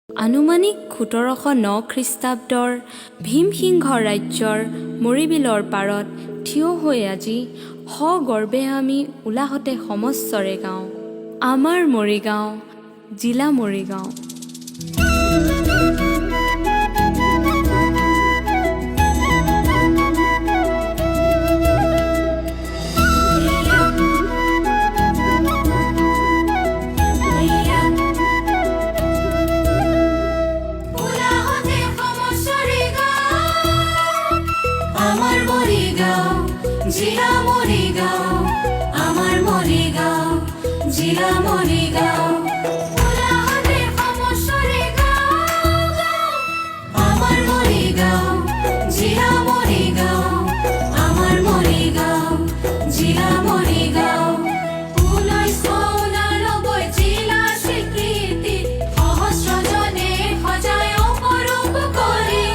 আনুমানিক ১৭০৯ খ্ৰীষ্টাব্দৰ ভীমসিংহ ৰাজ্যৰ মৰিবিলৰ পাৰত থিয় হৈ আজি সগৰ্বে আমি উলাহতে সমস্বৰে গাওঁ, আমাৰ মৰিগাঁও, জিলা মৰিগাঁও। জিলা মৰিগাঁও, আমাৰ মৰিগাঁও, জিলা মৰিগাঁও। উলাহতে সমস্বৰে গাঁও, আমাৰ মৰিগাঁও, জিলা মৰিগাঁও, আমাৰ মৰিগাঁও, জিলা মৰিগাঁও। ১৯৮৯ জিলা স্বীকৃতি সহস্ৰজনে সজায় অপৰূপ কৰি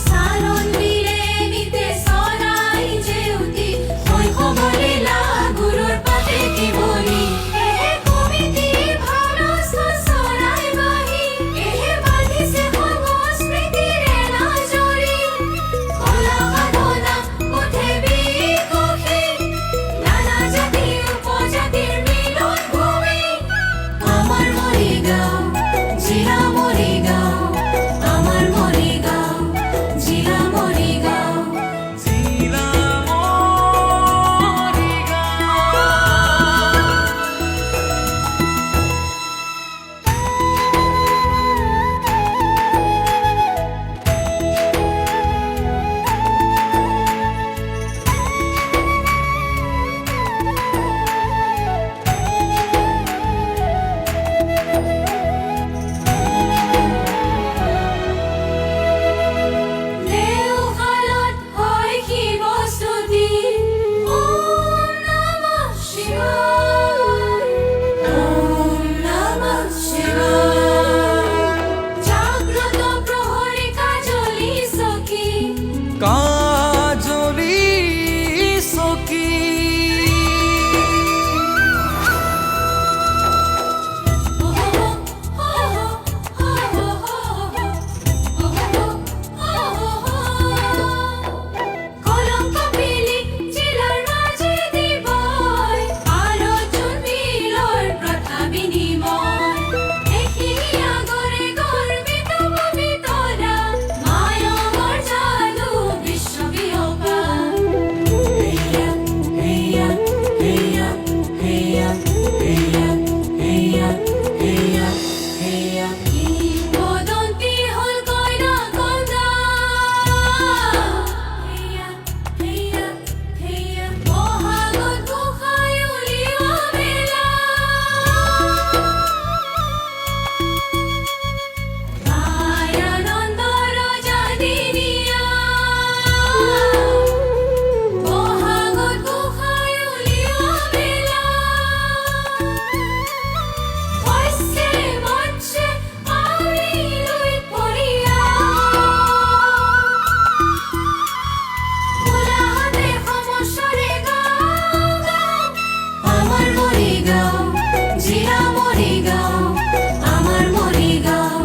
চাৰণবীৰে নিতে চৰাই জেউতি শৈশৱলীলা গুৰুৰ পাতে কি বলি এহে কমিটি ভাৰস্ত চৰাই বাহি এহে বান্ধিছে সংস্কৃতিৰে নাজৰি কলা সাধনা পথে বিকশি নানা জাতি উপজাতিৰ মিলন ভূমি আমাৰ মৰিগাঁও, জিলা মৰিগাঁও, আমাৰ মৰিগাঁও, জিলা মৰিগাঁও। দেওশালত হয় শিৱস্তুতি, ওম নমঃ শিৱায়, ওম নমঃ শিৱায়। জাগ্ৰত প্ৰহৰী কাজলি সখী, কাজলি সখী কলংক পিলি জিলাৰ মাজে দিবই আলোচন মিলৰ প্ৰথা বিনিময় এখিনি আগৰে গৰ্বিত পবিতৰা মায়ঙৰ যাদু বিশ্ববিয়পা হেয়া হেয়া হেয়া হেয়া হেয়া হেয়া হেয়া হেয়া কিংবদন্তি হ'ল কইনা কন্দা হেয়া হেয়া হেয়া বহাগত গোসাঁই উলিওৱা মেলা আনন্দ ৰজাদিনীয়া বহাগত গোসাঁই উলিওৱা মেলা শস্যে মৎস্যে আউৰি লৈ পৰিয়া উলাহতে সমস্বৰে গাঁও, আমাৰ মৰিগাঁও, জিলা মৰিগাঁও, আমাৰ মৰিগাঁও,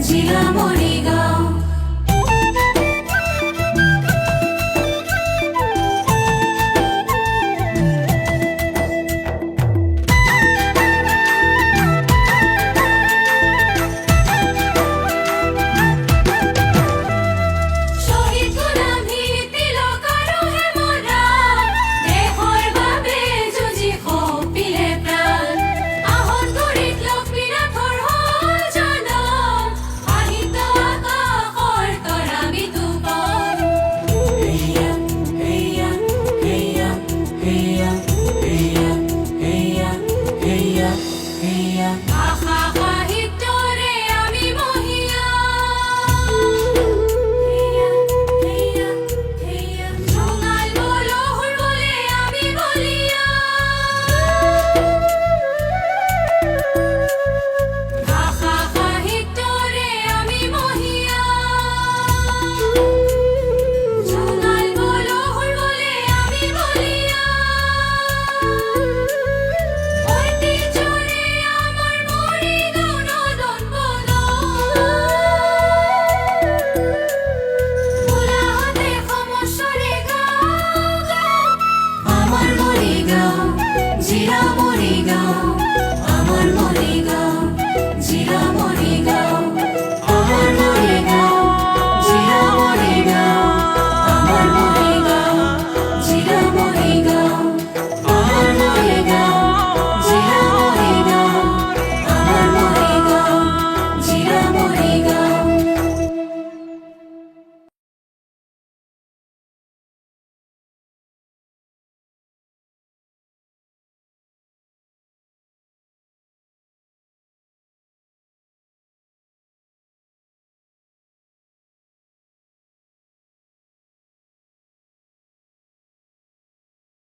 জিলা মৰিগাঁও।